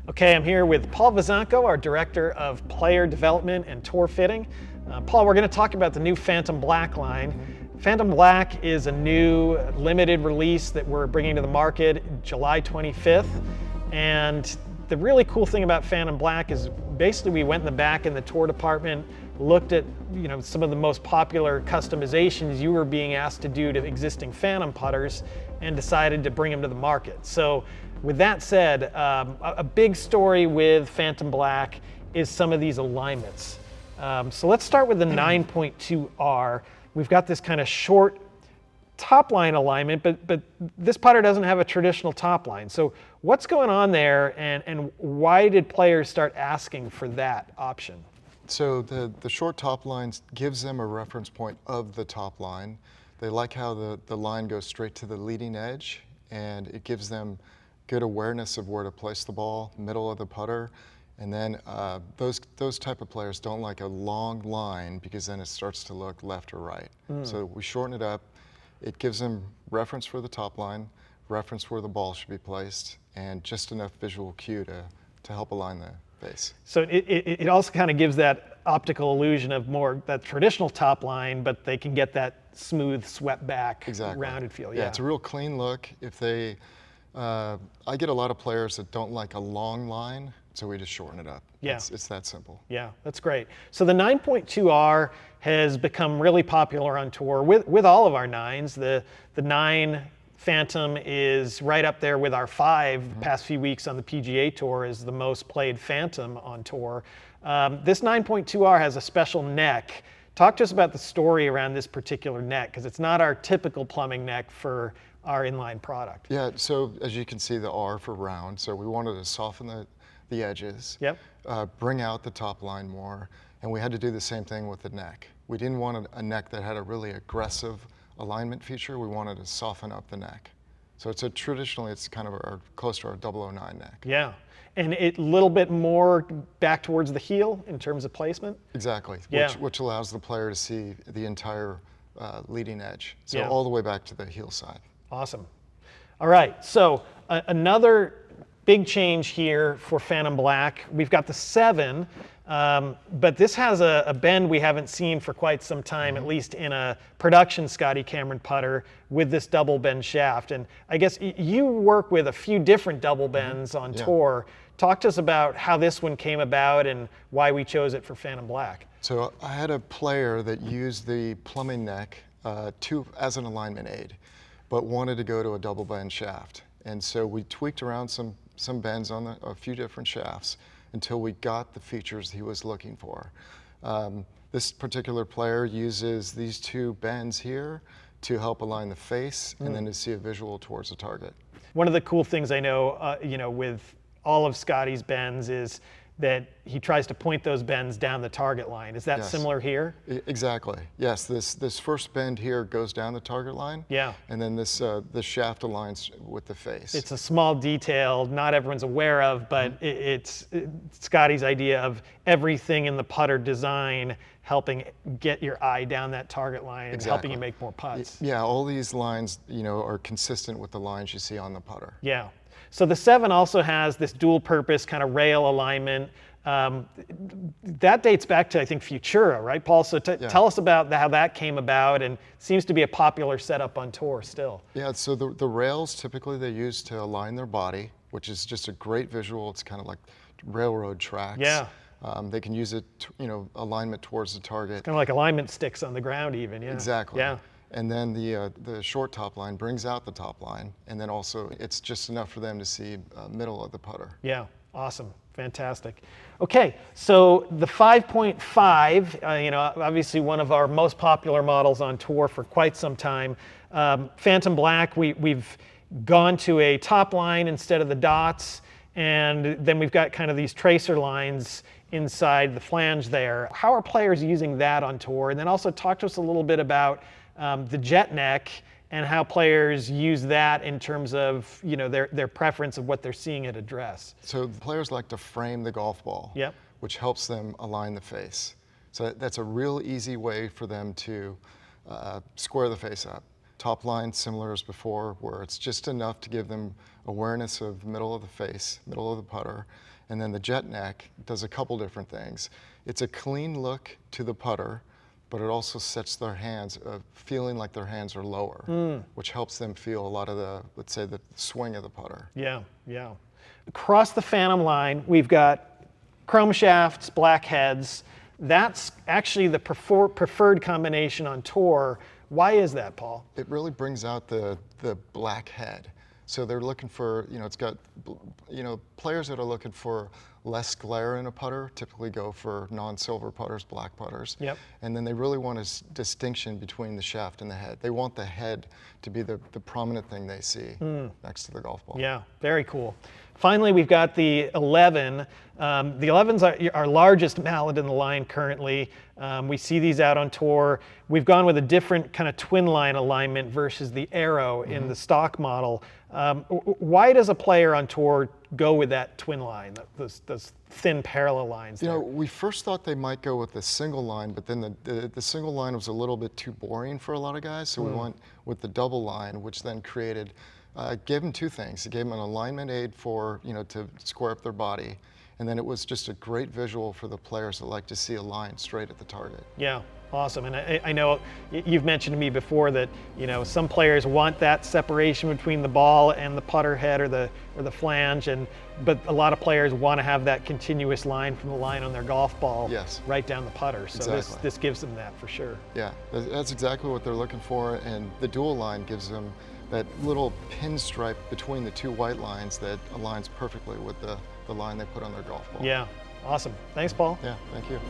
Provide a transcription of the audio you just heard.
Okay, I'm here with Paul Vizanko, our Director of Player Development and Tour Fitting. Paul, we're going to talk about the new Phantom Black line. Phantom Black is a new limited release that we're bringing to the market July 25th. And the really cool thing about Phantom Black is basically we went in the back in the tour department, looked at some of the most popular customizations you were being asked to do to existing Phantom putters and decided to bring them to the market. So with that said, a big story with Phantom Black is some of these alignments. So let's start with the 9.2R. We've got this kind of short top line alignment, but this putter doesn't have a traditional top line. So what's going on there, and why did players start asking for that option? So the short top line gives them a reference point of the top line. They like how the line goes straight to the leading edge, and it gives them good awareness of where to place the ball, middle of the putter. And then those type of players don't like a long line because then it starts to look left or right. So we shorten it up. It gives them reference for the top line, reference where the ball should be placed, and just enough visual cue to help align the base. So it also kind of gives that optical illusion of more that traditional top line, but they can get that smooth, swept back, rounded feel. Yeah, it's a real clean look. If they, I get a lot of players that don't like a long line, so we just shorten it up. Yeah. It's that simple. Yeah, that's great. So the 9.2R has become really popular on tour with all of our nines. The 9 Phantom is right up there with our 5 the past few weeks on the PGA Tour is the most played Phantom on tour. This 9.2R has a special neck. Talk to us about the story around this particular neck, because it's not our typical plumbing neck for our inline product. Yeah, so as you can see, the R for round, so we wanted to soften the edges, bring out the top line more, and we had to do the same thing with the neck. We didn't want a neck that had a really aggressive alignment feature. We wanted to soften up the neck. So traditionally it's kind of close to our 009 neck. Yeah, and a little bit more back towards the heel in terms of placement? Exactly, yeah. which allows the player to see the entire leading edge. So all the way back to the heel side. Awesome. All right, so another big change here for Phantom Black. We've got the 7, but this has a bend we haven't seen for quite some time, at least in a production Scotty Cameron putter with this double bend shaft. And I guess you work with a few different double bends on tour. Talk to us about how this one came about and why we chose it for Phantom Black. So I had a player that used the plumbing neck as an alignment aid, but wanted to go to a double bend shaft. And so we tweaked around some bends on a few different shafts until we got the features he was looking for. This particular player uses these 2 bends here to help align the face and then to see a visual towards the target. One of the cool things I know, with all of Scotty's bends is that he tries to point those bends down the target line. Is that similar here? Exactly. Yes. This first bend here goes down the target line. Yeah. And then this shaft aligns with the face. It's a small detail not everyone's aware of, but it's Scotty's idea of everything in the putter design helping get your eye down that target line and helping you make more putts. Yeah. All these lines, are consistent with the lines you see on the putter. Yeah. So the 7 also has this dual purpose kind of rail alignment. That dates back to, I think, Futura, right, Paul? So tell us about how that came about, and seems to be a popular setup on tour still. Yeah, so the rails typically they use to align their body, which is just a great visual. It's kind of like railroad tracks. Yeah. They can use it, alignment towards the target. It's kind of like alignment sticks on the ground even, yeah. Exactly. Yeah. And then the short top line brings out the top line, and then also it's just enough for them to see middle of the putter. Yeah, awesome, fantastic. Okay, so the 5.5, obviously one of our most popular models on tour for quite some time. Phantom Black, we've gone to a top line instead of the dots, and then we've got kind of these tracer lines inside the flange there. How are players using that on tour? And then also talk to us a little bit about the jet neck and how players use that in terms of their preference of what they're seeing at address. So the players like to frame the golf ball, which helps them align the face. So that's a real easy way for them to square the face up. top line similar as before, where it's just enough to give them awareness of the middle of the face, middle of the putter. And then the jet neck does a couple different things. It's a clean look to the putter, but it also sets their hands, feeling like their hands are lower, which helps them feel a lot of the, let's say, the swing of the putter. Yeah, yeah. Across the Phantom line, we've got chrome shafts, black heads. That's actually the preferred combination on tour. Why is that, Paul? It really brings out the black head. So they're looking for, it's got, players that are looking for less glare in a putter typically go for non-silver putters, black putters. Yep. And then they really want a distinction between the shaft and the head. They want the head to be the prominent thing they see next to the golf ball. Yeah, very cool. Finally, we've got the 11. The 11's are our largest mallet in the line currently. We see these out on tour. We've gone with a different kind of twin line alignment versus the arrow in the stock model. Why does a player on tour go with that twin line, those thin parallel lines there? We first thought they might go with the single line, but then the single line was a little bit too boring for a lot of guys, so we went with the double line, which then created, gave them two things. It gave them an alignment aid for, to square up their body, and then it was just a great visual for the players that like to see a line straight at the target. Yeah, awesome. And I know you've mentioned to me before that some players want that separation between the ball and the putter head or the flange, but a lot of players want to have that continuous line from the line on their golf ball right down the putter. So exactly. this gives them that for sure. Yeah, that's exactly what they're looking for, and the dual line gives them that little pinstripe between the two white lines that aligns perfectly with the line they put on their golf ball. Yeah, awesome. Thanks, Paul. Yeah, thank you.